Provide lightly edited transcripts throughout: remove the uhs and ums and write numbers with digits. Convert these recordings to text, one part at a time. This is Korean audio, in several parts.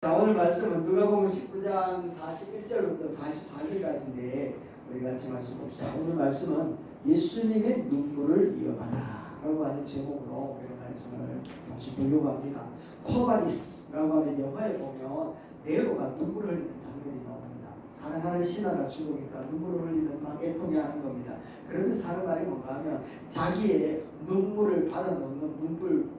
자, 오늘 말씀은 누가복음 19장 41절부터 44절까지인데 우리 같이 말씀 봅시다. 오늘 말씀은 예수님의 눈물을 이어가라 라고 하는 제목으로 우리 말씀을 잠시 보려고 합니다. 코바디스라고 하는 영화에 보면 네로가 눈물을 흘리는 장면이 나옵니다. 사랑하는 신하가 죽으니까 눈물을 흘리면서 막 애통해 하는 겁니다. 그러면서 하는 말이 뭔가 하면 자기의 눈물을 받아놓는 눈물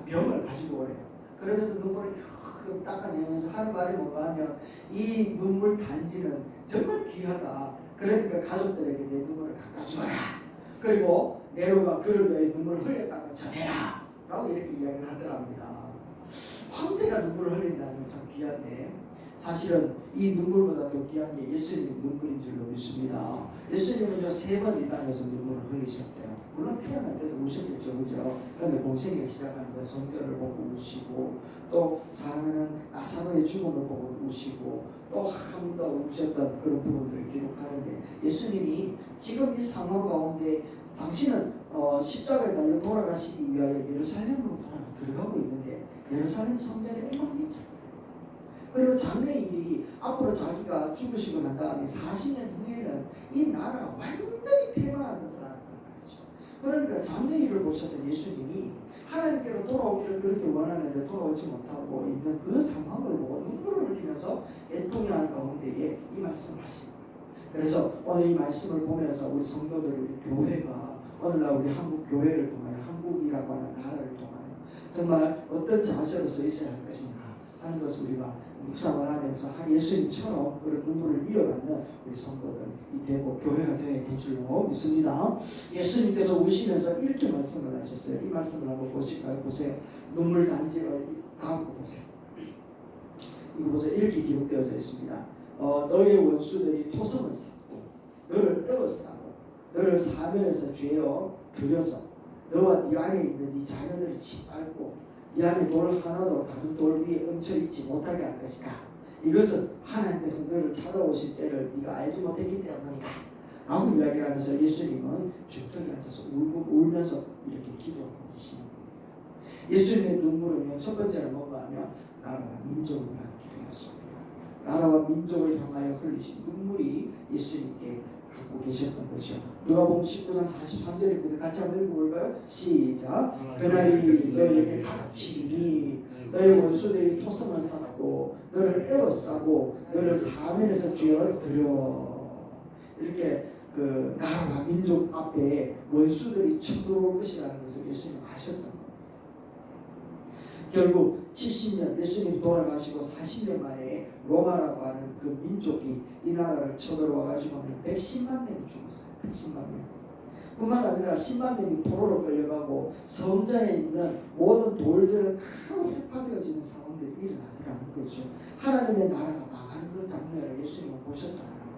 병을 가지고 오래요. 그러면서 눈물을 닦아내면서 하는 말이 뭔가 하면 이 눈물 단지는 정말 귀하다. 그러니까 가족들에게 내 눈물을 닦아주어라. 그리고 네로가 그를 위해 눈물을 흘렸다고 전해라 라고 이렇게 이야기를 하더랍니다. 황제가 눈물을 흘린다는 건 참 귀한데 사실은 이 눈물보다 더 귀한 게 예수님의 눈물인 줄로 믿습니다. 예수님은 3번 이 땅에서 눈물을 흘리셨대요. 물론 태어날 때도 우셨겠죠, 그죠? 그런데 공생애를 시작하면서 성전을 보고 우시고, 또 사랑하는 나사로의 죽음을 보고 우시고, 또 한 번 더 우셨던 그런 부분들을 기록하는데, 예수님이 지금 이 상황 가운데 당신은 십자가에 달려 돌아가시기 위하여 예루살렘으로 들어가고 있는데, 예루살렘 성전이 엉망진창이에요. 그리고 장래일이 앞으로 자기가 죽으시고 난 다음에 40년 후에는 이 나라가 완전히 폐망한 것을 알았단 말이죠. 그러니까 장래일을 보셨던 예수님이 하나님께로 돌아오기를 그렇게 원하는데 돌아오지 못하고 있는 그 상황을 보고 눈물을 흘리면서 애통해하는 가운데에 이 말씀을 하신 거예요. 그래서 오늘 이 말씀을 보면서 우리 성도들, 우리 교회가 오늘날 우리 한국 교회를 통하여, 한국이라고 하는 나라를 통하여 정말 어떤 자세로 서 있어야 할 것인가 하는 것을 우리가 묵상을 하면서 예수님처럼 그런 눈물을 이어받는 우리 성도들이 되고 교회가 되어야 될 줄로 믿습니다. 예수님께서 우시면서 이렇게 말씀을 하셨어요. 이 말씀을 한번 보실까요? 보세요. 눈물 단지로 다음 거 보세요. 이거 보세요. 이렇게 기록되어져 있습니다. 너의 원수들이 토성을 쌓고 너를 에워싸고 너를 사면에서 죄어 들여서 너와 네 안에 있는 네 자녀들을 짓밟고 이 안에 돌 하나도 다른 돌 위에 얹혀있지 못하게 할 것이다. 이것은 하나님께서 너를 찾아오실 때를 네가 알지 못했기 때문이다 라고 이야기를 하면서 예수님은 주택에 앉아서 울면서 이렇게 기도하고 계시는 겁니다. 예수님의 눈물은 첫 번째는 뭔가 하면 나라와 민족을 위한 기도였습니다. 나라와 민족을 향하여 흘리신 눈물이 예수님께 갖고 계셨던 것이요. 누가복음 19장 43절입니다. 같이 한번 읽어볼까요? 시작. 그날이 너에게 닥치니 너의 원수들이 토성을 쌓고 너를 에워싸고 너를 사면에서 쥐어들여. 이렇게 그 나라와 민족 앞에 원수들이 쳐들어올 것이라는 것을 예수님 아셨던 겁니다. 결국 70년 예수님이 돌아가시고 40년 만에 로마라고 하는 그 민족이 이 나라를 쳐들어와 가지고 110만 명이 죽었어요. 110만 명. 뿐만 아니라 10만 명이 포로로 끌려가고 성전에 있는 모든 돌들은 하루 회파되어지는 상황들이 일어나더라는 거죠. 하나님의 나라가 망하는 그 장면을 예수님은 보셨다는 겁니다.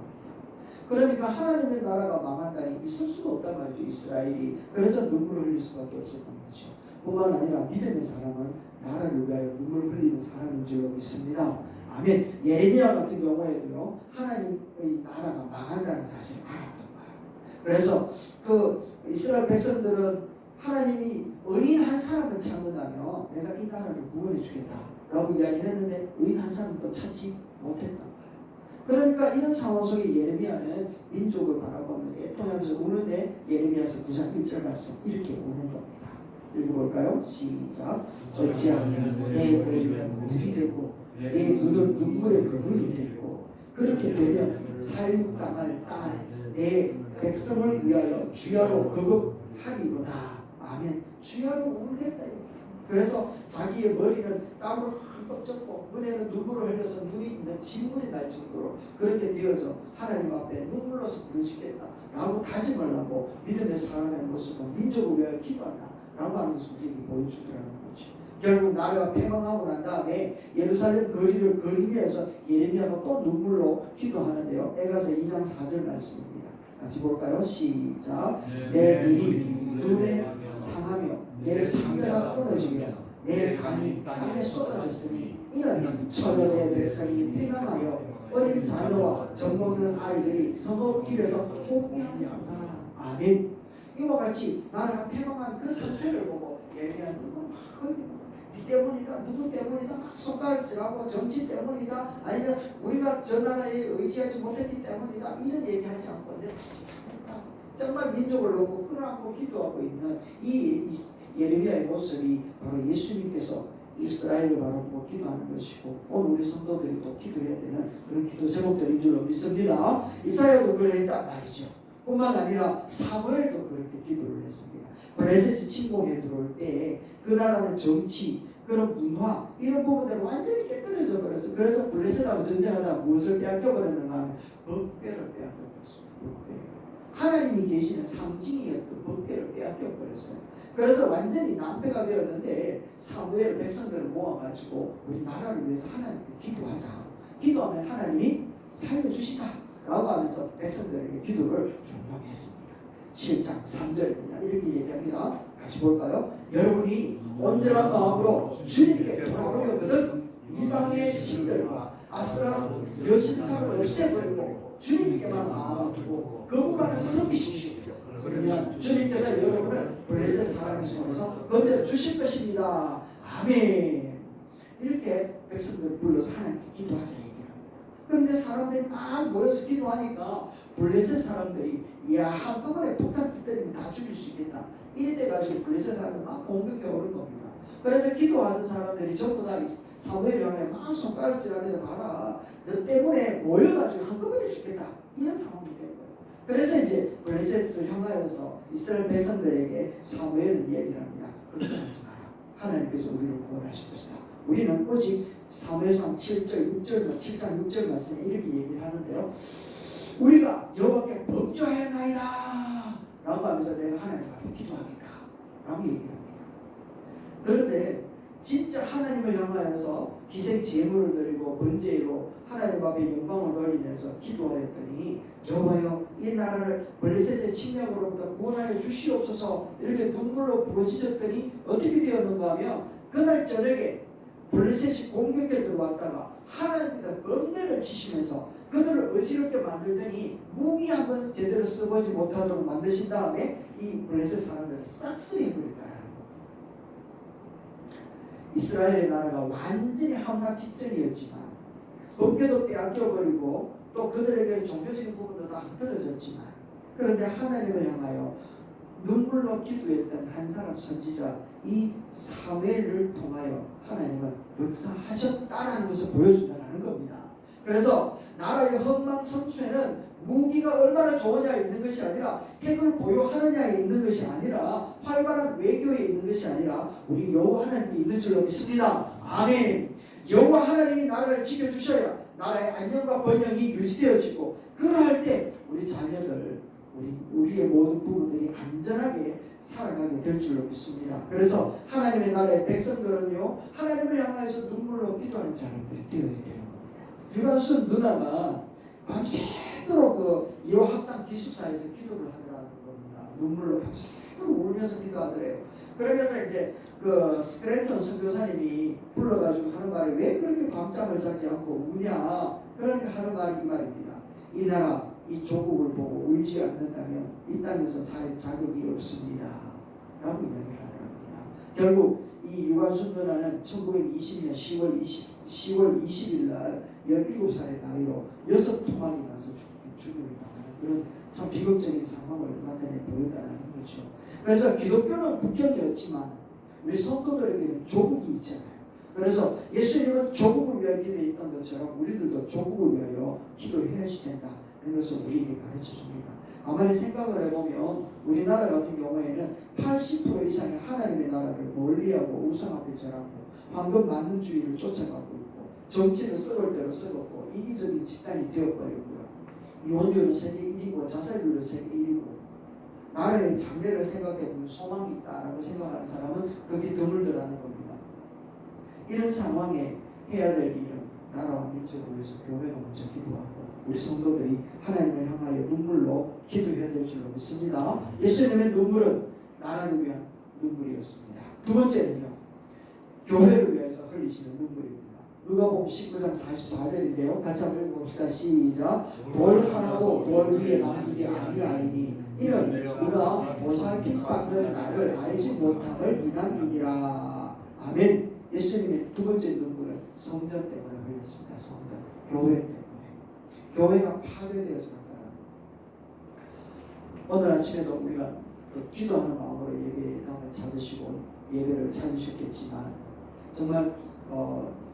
그러니까 하나님의 나라가 망한다니 있을 수가 없단 말이죠. 이스라엘이. 그래서 눈물을 흘릴 수밖에 없었던 거죠. 뿐만 아니라 믿음의 사람은 나라를 위하여 눈물을 흘리는 사람인 줄로 믿습니다. 아멘. 예레미야 같은 경우에도요, 하나님의 나라가 망한다는 사실을 알았던 거예요. 그래서 그 이스라엘 백성들은 하나님이 의인 한 사람을 찾는다면 내가 이 나라를 구원해 주겠다 라고 이야기를 했는데 의인 한 사람도 찾지 못했던 거예요. 그러니까 이런 상황 속에 예레미야는 민족을 바라보면서 애통하면서 우는데 예레미야서 9장 1절 말씀 이렇게 우는 겁니다. 읽어볼까요? 시작. 어찌하면 내 머리는 물이 되고 내 눈은 눈물의 그물이 되고 그렇게 되면 살육당할 딸 내 백성을 위하여 주야로 거급하리로다. 아멘. 주야로 울겠다. 그래서 자기의 머리는 땀으로 흠뻑 젖고 눈에는 눈물을 흘려서 눈이 진물이 날 정도로 그렇게 되어서 하나님 앞에 눈물로서 부르시겠다 라고 다짐을 하고 믿음의 사람의 모습은 민족을 위하여 기도한다 라고 하는 것을 우리에게 보여주더라는 거죠. 결국 나라가 폐망하고 난 다음에 예루살렘 거리를 걸으면서 예레미야가 또 눈물로 기도하는데요. 에가서 2장 4절 말씀입니다. 같이 볼까요? 시작. 내 눈이 눈에 상하며 내 창자가 끊어지며 내 간이 땅에 쏟아졌으니 이는 천연의 백성이 폐망하여 어린 자녀와 젖먹는 아이들이 성읍길에서 호미하냐다. 아멘. 이와 같이 나라가 폐망한 그 상태를 보고 예레미야는 자기 때문이다, 누구 때문이다, 막 손가락질하고 정치 때문이다, 아니면 우리가 저 나라에 의지하지 못했기 때문이다, 이런 얘기하지 않고 내 탓이다. 정말 민족을 놓고 끌어안고 기도하고 있는 이 예레미야의 모습이 바로 예수님께서 이스라엘을 바라보고 기도하는 것이고, 오늘 우리 성도들이 또 기도해야 되는 그런 기도 제목들인 줄로 믿습니다. 이사야도 그랬단 말이죠. 뿐만 아니라 사무엘도 그렇게 기도를 했습니다. 블레셋이 침공해 들어올 때 그 나라는 정치, 그런 문화, 이런 부분들을 완전히 깨뜨려져 버렸어요. 그래서 블레셋하고 전쟁하다 무엇을 빼앗겨 버렸는가 하면 법궤를 빼앗겨 버렸습니다. 법궤. 하나님이 계시는 상징이었던 법궤를 빼앗겨 버렸어요. 그래서 완전히 낭패가 되었는데 사무엘 백성들을 모아가지고 우리 나라를 위해서 하나님께 기도하자. 기도하면 하나님이 살려주시다 라고 하면서 백성들에게 기도를 종용했습니다. 7장 3절입니다. 이렇게 얘기합니다. 같이 볼까요? 여러분이 온전한 마음으로 주님께 돌아오려거든 이방의 신들과 아스라 여신상을 없애버리고 주님께만 마음을 두고 그분만을 섬기십시오. 그러면 주님께서 여러분을 블레셋 사람의 손에서 건져 주실 것입니다. 아멘. 이렇게 백성들을 불러서 하나님께 기도하세요. 그런데 사람들이 막 모여서 기도하니까 블레셋 사람들이 야 한꺼번에 폭탄 때리면 다 죽일 수 있겠다. 이래 돼가지고 블레셋 사람들이 막 공격해 오는 겁니다. 그래서 기도하는 사람들이 전부 다 사무엘을 향해 막 손가락질하면서 봐라, 너 때문에 모여가지고 한꺼번에 죽겠다, 이런 상황이 된 거예요. 그래서 이제 블레셋을 향하여서 이스라엘 백성들에게 사무엘은 이야기를 합니다. 걱정하지 마라. 하나님께서 우리를 구원하실 것이다. 우리는 오직 사무엘상 7절 6절 7장 6절 말씀에 이렇게 얘기를 하는데요. 우리가 여호와께 범죄하였나이다 라고 하면서 내가 하나님 앞에 기도하겠다 라고 얘기를 합니다. 그런데 진짜 하나님을 향하여서 희생 제물을 드리고 번제로 하나님 앞에 영광을 돌리면서 기도하였더니 여호와여 이 나라를 블레셋의 침략으로부터 구원하여 주시옵소서 이렇게 눈물로 부르짖었더니 어떻게 되었는가 하면 그날 저녁에 블레셋이 공격에 들어왔다가 하나님께서 번개를 치시면서 그들을 어지럽게 만들더니 무기 한번 제대로 써보지 못하도록 만드신 다음에 이 블레셋 사람들을 싹쓸이 해버렸다. 이스라엘의 나라가 완전히 함락 직전이었지만 번개도 빼앗겨버리고 또 그들에게 종교적인 부분도 다 흐트러졌지만, 그런데 하나님을 향하여 눈물로 기도했던 한 사람 선지자 이 사무엘을 통하여 하나님은 역사하셨다라는 것을 보여준다는 겁니다. 그래서 나라의 흥망성쇠는 무기가 얼마나 좋으냐에 있는 것이 아니라, 핵을 보유하느냐에 있는 것이 아니라, 활발한 외교에 있는 것이 아니라 우리 여호와 하나님이 있는 줄로 믿습니다. 아멘. 여호와 하나님이 나라를 지켜주셔야 나라의 안녕과 번영이 유지되어지고, 그러할 때 우리 자녀들, 우리의 모든 부분들이 안전하게 살아가게 될 줄로 믿습니다. 그래서 하나님의 나라의 백성들은요, 하나님을 향하여서 눈물로 기도하는 자녀들이 되어야 되는 겁니다. 유관순 누나가 밤새도록 그 이화학당 기숙사에서 기도를 하더라는 겁니다. 눈물로 밤새도록 울면서 기도하더래요. 그러면서 이제 그 스크랜턴 선교사님이 불러가지고 하는 말이 왜 그렇게 밤잠을 자지 않고 우냐, 그러니까 하는 말이 이 말입니다. 이 나라 이 조국을 보고 울지 않는다면 이 땅에서 살 자격이 없습니다 라고 이야기를 하더랍니다. 결국 이 유관순 누나는 1920년 10월 20일 날 17살의 나이로 6토막이 나서 죽음을 당하는 그런 참 비극적인 상황을 나타내 보였다는 거죠. 그래서 기독교는 국경이었지만 우리 성도들에게는 조국이 있잖아요. 그래서 예수님은 조국을 위하여 기도했던 것처럼 우리들도 조국을 위하여 기도해야지 된다. 이런 것을 우리에게 가르쳐 줍니다. 가만히 생각을 해보면 우리나라 같은 경우에는 80% 이상의 하나님의 나라를 멀리하고 우상 앞에 절하고 황금 만능주의를 쫓아가고 있고, 정치를 썩을 대로 썩었고 이기적인 집단이 되어버리고요. 이혼율은 세계 1위고 자살률은 세계 1위고, 나라의 장래를 생각해보면 소망이 있다라고 생각하는 사람은 그게 드물더라는 겁니다. 이런 상황에 해야 될 일은 나라와 민족을 위해서 교회가 먼저 기도하고 우리 성도들이 하나님을 향하여 눈물로 기도해야 될 줄로 믿습니다. 예수님의 눈물은 나라를 위한 눈물이었습니다. 두 번째는요, 교회를 위해서 흘리시는 눈물입니다. 누가복음 19장 44절인데요. 같이 한번 읽어봅시다. 시작. 돌 하나도 돌 위에 남기지 아니하리니 이는 이가 보살핌 받는 나를 알지 못함을 인함이니라. 아멘. 예수님의 두 번째 눈물은 성전 때문에 흘렸습니다. 성전, 교회 때문에. 교회가 파괴되어서 갔다. 오늘 아침에도 우리가 그 기도하는 마음으로 예배당을 찾으시고 예배를 찾으셨겠지만 정말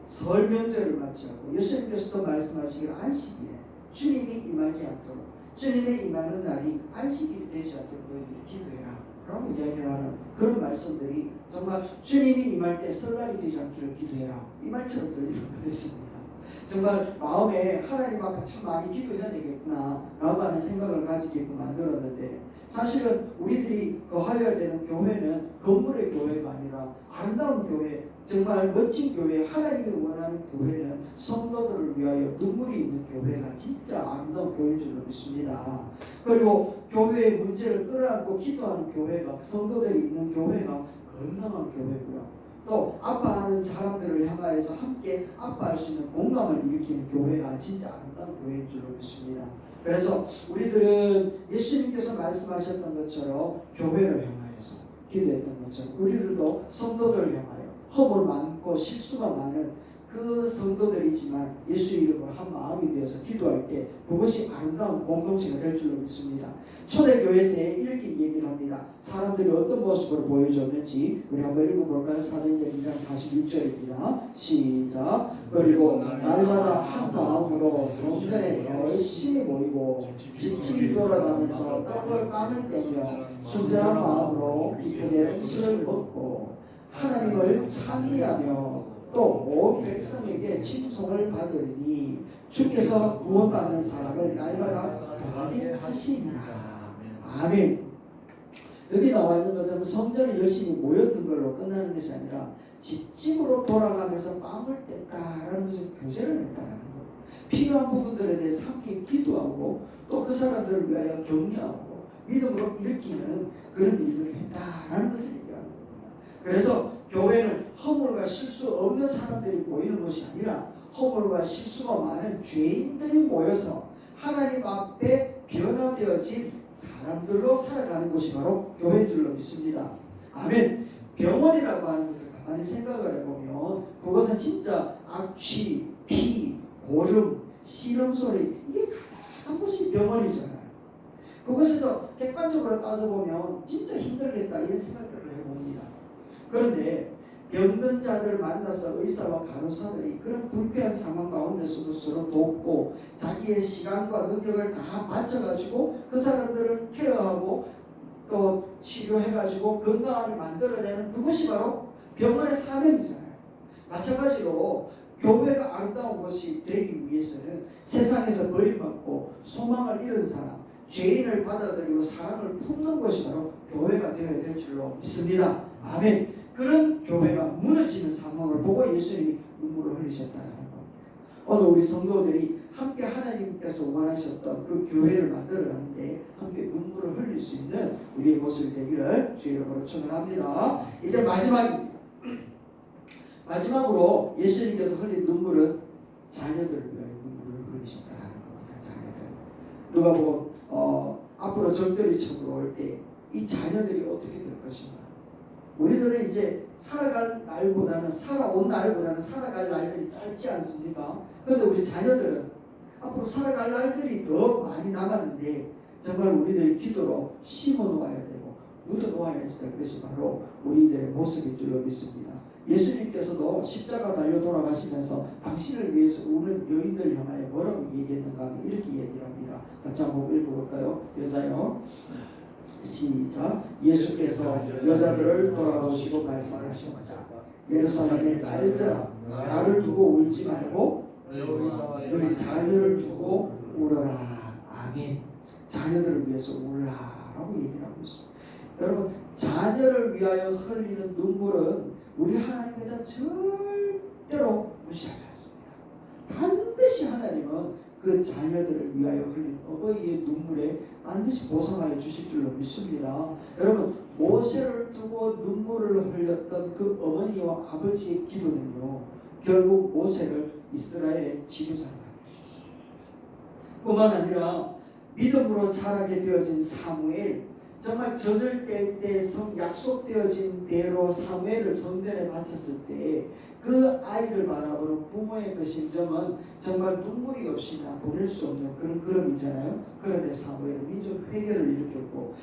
설 명절을 맞이하고 예수님께서도 말씀하시기를 안식일에 주님이 임하지 않도록 주님의 임하는 날이 안식일이 되지 않도록 너희들이 기도해라 라고 이야기를 하는 그런 말씀들이 정말 주님이 임할 때 설날이 되지 않기를 기도해라 이 말처럼 들리는 것 같습니다. 정말 마음에 하나님 앞에 참 많이 기도해야 되겠구나 라고 하는 생각을 가지게끔 만들었는데 사실은 우리들이 거하여야 되는 교회는 건물의 교회가 아니라 아름다운 교회, 정말 멋진 교회, 하나님이 원하는 교회는 성도들을 위하여 눈물이 있는 교회가 진짜 아름다운 교회인 줄로 믿습니다. 그리고 교회의 문제를 끌어안고 기도하는 교회가, 성도들이 있는 교회가 건강한 교회고요. 또 아파하는 사람들을 향하여서 함께 아파할 수 있는 공감을 일으키는 교회가 진짜 아름다운 교회인 줄로 믿습니다. 그래서 우리들은 예수님께서 말씀하셨던 것처럼 교회를 향하여서 기도했던 것처럼 우리들도 성도들을 향하여 허물 많고 실수가 많은 그 성도들이지만 예수 이름으로 한 마음이 되어서 기도할 때 그것이 아름다운 공동체가 될 줄로 믿습니다. 초대교회 때 이렇게 얘기를 합니다. 사람들이 어떤 모습으로 보여줬는지 우리 한번 읽어볼까요? 사도행전 2장 41절입니다. 시작. 그리고 날마다 한 마음으로 성전에 열심히 모이고 집집이 돌아가면서 떡을 빵을 떼며 순전한 마음으로 기쁘게 음식을 먹고 하나님을 찬미하며 또 온 백성에게 칭송을 받으리니 주께서 구원받는 사람을 날마다 더하게 하시니라. 아멘. 여기 나와 있는 것처럼 성전에 열심히 모였던 걸로 끝나는 것이 아니라 집집으로 돌아가면서 빵을 뗐다라는 것을 교제를 했다라는 것. 필요한 부분들에 대해서 함께 기도하고 또 그 사람들을 위하여 격려하고 믿음으로 일으키는 그런 일들을 했다라는 것을 얘기하는 겁니다. 그래서 교회는 허물과 실수 없는 사람들이 모이는 것이 아니라 허물과 실수가 많은 죄인들이 모여서 하나님 앞에 변화되어진 사람들로 살아가는 것이 바로 교회인 줄로 믿습니다. 아멘. 병원이라고 하는 것을 가만히 생각을 해보면 그것은 진짜 악취, 피, 고름, 씨름소리 이게 가득한 곳이 병원이잖아요. 그것에서 객관적으로 따져보면 진짜 힘들겠다 이런 생각들을 해봅니다. 그런데 병든 자들을 만나서 의사와 간호사들이 그런 불쾌한 상황 가운데서도 서로 돕고 자기의 시간과 능력을 다 맞춰가지고 그 사람들을 케어하고 또 치료해가지고 건강하게 만들어내는 그것이 바로 병원의 사명이잖아요. 마찬가지로 교회가 아름다운 것이 되기 위해서는 세상에서 버림받고 소망을 잃은 사람, 죄인을 받아들이고 사랑을 품는 것이 바로 교회가 되어야 될 줄로 믿습니다. 아멘. 그런 교회가 무너지는 상황을 보고 예수님이 눈물을 흘리셨다는 겁니다. 오늘 우리 성도들이 함께 하나님께서 원하셨던 그 교회를 만들어가는데 함께 눈물을 흘릴 수 있는 우리의 모습이 되기를 주의 이름으로 축원합니다. 이제 마지막입니다. 마지막으로 예수님께서 흘린 눈물은 자녀들을 위하여 눈물을 흘리셨다는 겁니다. 자녀들. 누가 보고 앞으로 적들이 쳐들어올 때 이 자녀들이 어떻게 될 것인가. 우리들은 이제 살아온 날보다는 살아갈 날들이 짧지 않습니까? 그런데 우리 자녀들은 앞으로 살아갈 날들이 더 많이 남았는데 정말 우리들의 기도로 심어 놓아야 되고 묻어 놓아야 될 것이 바로 우리들의 모습인 줄로 믿습니다. 예수님께서도 십자가 달려 돌아가시면서 당신을 위해서 우는 여인들 향하여 뭐라고 얘기했는가 하면 이렇게 얘기를 합니다. 같이 한번 읽어볼까요? 여자요. 시작. 예수께서 여자들을 돌아보시고 말씀하셨다. 예루살렘의 딸들아 나를 두고 울지 말고 너희 자녀를 두고 울어라. 아멘. 자녀들을 위해서 울라라고 얘기를 하고 있습니다. 여러분 자녀를 위하여 흘리는 눈물은 우리 하나님께서 절대로 무시하지 않습니다. 반드시 하나님은 그 자녀들을 위하여 흘린 어버이의 눈물에 반드시 보상하여 주실 줄로 믿습니다. 여러분 모세를 두고 눈물을 흘렸던 그 어머니와 아버지의 기도는요 결국 모세를 이스라엘의 지도자로 만드셨습니다. 뿐만 아니라 믿음으로 자라게 되어진 사무엘, 정말 젖을 뗄 때 약속되어진 대로 사무엘을 성전에 바쳤을 때 그 아이를 바라보는 부모의 그 심정은 정말 눈물이 없이 보낼 수 없는 그런 그림이잖아요. 그런데 사무엘은 민족 회개를 일으켰고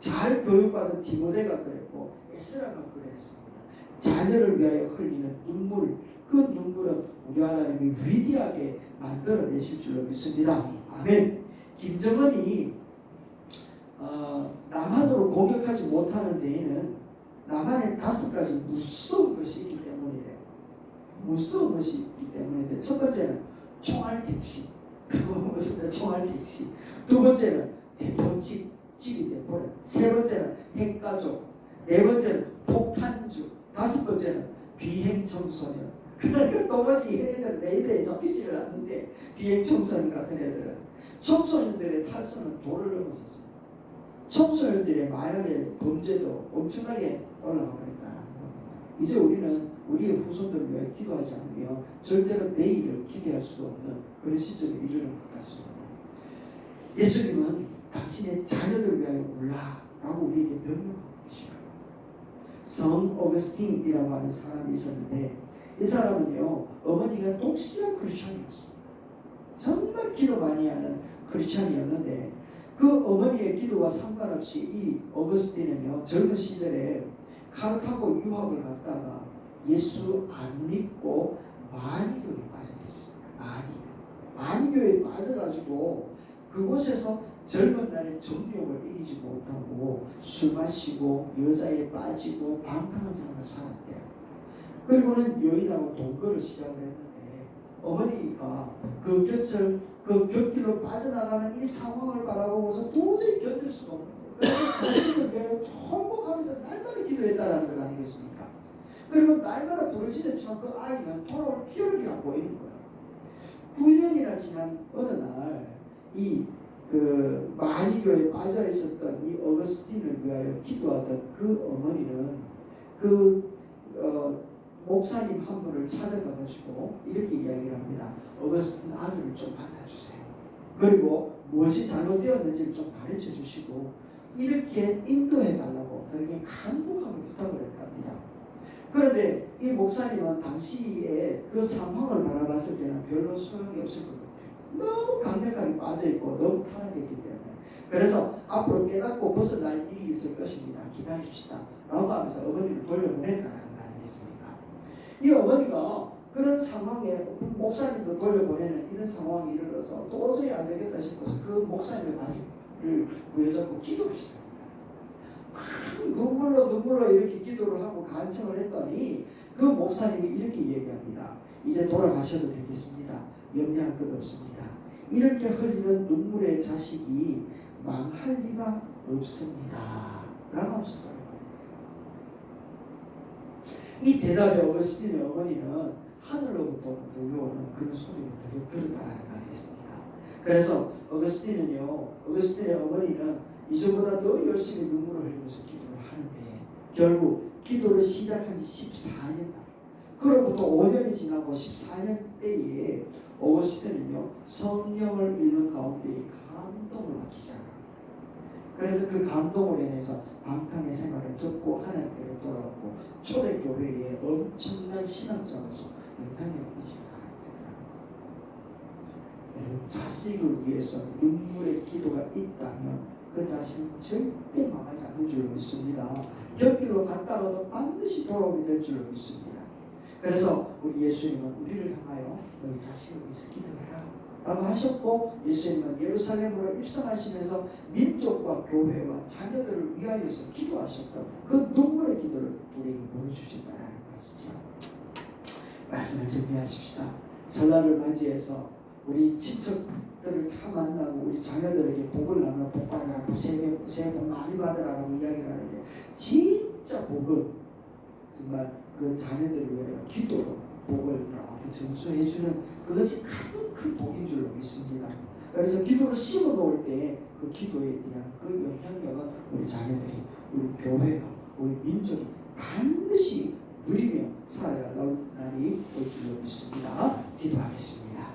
잘 교육받은 디모데가 그랬고 에스라가 그랬습니다. 자녀를 위하여 흘리는 눈물, 그 눈물은 우리 하나님이 위대하게 만들어내실 줄로 믿습니다. 아멘. 김정은이 남한으로 공격하지 못하는 데에는 남한에 5가지 무서운 것이 있기 때문이래요. 무서운 것이 있기 때문인데, 첫 번째는 총알 택시. 무슨 총알 택시. 두 번째는 대포집이 돼버려. 세 번째는 핵가족. 네 번째는 폭탄주. 다섯 번째는 비행 청소년. 그러니까 도무지 얘네들 레이더에 잡히지를 않는데, 비행 청소년 같은 애들은 청소년들의 탈선은 도를 넘었었습니다. 청소년들의 마약의 범죄도 엄청나게 올라가 버렸다는 겁니다. 이제 우리는 우리의 후손들을 위해 기도하지 않으며 절대로 내일을 기대할 수 없는 그런 시점에 이르는 것 같습니다. 예수님은 당신의 자녀들 위하여 울라라고 우리에게 명령하고 계십니다. 성 어거스틴이라고 하는 사람이 있었는데, 이 사람은요, 어머니가 독실한 크리스천이었습니다. 정말 기도 많이 하는 크리스천이었는데, 그 어머니의 기도와 상관없이 이 어거스틴은요, 젊은 시절에 칼 타고 유학을 갔다가 예수 안 믿고 만이교에 빠져버렸습니다. 만이교에 빠져가지고 그곳에서 젊은 날에 정욕을 이기지 못하고 술 마시고 여자에 빠지고 방탕한 삶을 살았대요. 그리고는 여인하고 동거를 시작을 했는데, 어머니가 그 곁길로 빠져나가는 이 상황을 바라보고서 도저히 견딜 수가 없는 거예요. 그래서 자신을 위해 통곡하면서 날마다 기도했다는 것 아니겠습니까? 그리고 날마다 부르짖었지만 그 아이는 돌아올 기회를 안 보이는 거예요. 9년이나 지난 어느 날 이 만이교에 빠져 있었던 이 어거스틴을 위하여 기도하던 그 어머니는 목사님 한 분을 찾아가가지고 이렇게 이야기를 합니다. 어거스틴 아들을 좀 만나주세요. 그리고 무엇이 잘못되었는지를 좀 가르쳐 주시고 이렇게 인도해달라고 그렇게 간곡하게 부탁을 했답니다. 그런데 이 목사님은 당시에 그 상황을 바라봤을 때는 별로 소용이 없을 것 같아요. 너무 강력하게 빠져있고 너무 타락했기 때문에. 그래서 앞으로 깨닫고 벗어날 일이 있을 것입니다. 기다립시다 라고 하면서 어머니를 돌려보냈다는 거 아니겠습니까? 이 어머니가 그런 상황에 목사님도 돌려보내는 이런 상황이 이르러서 도저히 안 되겠다 싶어서 그 목사님의 바지를 부여잡고 기도를 시작합니다. 눈물로 이렇게 기도를 하고 간청을 했더니 그 목사님이 이렇게 얘기합니다. 이제 돌아가셔도 되겠습니다. 염려할 것 없습니다. 이렇게 흘리는 눈물의 자식이 망할 리가 없습니다 라고 하면서 이 대답에 어거스틴의 어머니는 하늘로부터 들려오는 그런 소리를 들었다는 거 아니겠습니까? 그래서 어거스틴의 어머니는 이전보다 더 열심히 눈물을 흘리면서 기도를 하는데, 결국 기도를 시작한 지 14년, 그로부터 5년이 지나고 14년 때에 어거스틴은요, 성령을 읽는 가운데 감동을 받기 시작합니다. 그래서 그 감동으로 인해서 방탕의 생활을 접고 하나님께로 돌아오고 초대교회에 엄청난 신앙자로서 영향력을 미치는 사람이 되더라는 겁니다. 여러분, 자식을 위해서 눈물의 기도가 있다면 그 자식은 절대 망하지 않는 줄로 믿습니다. 곁길로 갔다가도 반드시 돌아오게 될 줄로 믿습니다. 그래서 우리 예수님은 우리를 향하여 너희 자식을 위해서 기도해라 라고 하셨고, 예수님은 예루살렘으로 입성하시면서 민족과 교회와 자녀들을 위하여서 기도하셨던 그 눈물의 기도를 우리에게 보여주셨다는 것이죠. 말씀을 정리하십시다. 설날을 맞이해서 우리 친척들을 다 만나고 우리 자녀들에게 복을 나누어 복 받으라, 새해 복 많이 받으라라고 이야기를 하는데, 진짜 복은 정말 그 자녀들을 위하여 기도로 복을 이렇게 전수해주는 그것이 가장 큰 복인 줄로 믿습니다. 그래서 기도를 심어 놓을 때 그 기도에 대한 그 영향력은 우리 자녀들이, 우리 교회가, 우리 민족이 반드시 누리며 살아갈 날이 올 줄로 믿습니다. 기도하겠습니다.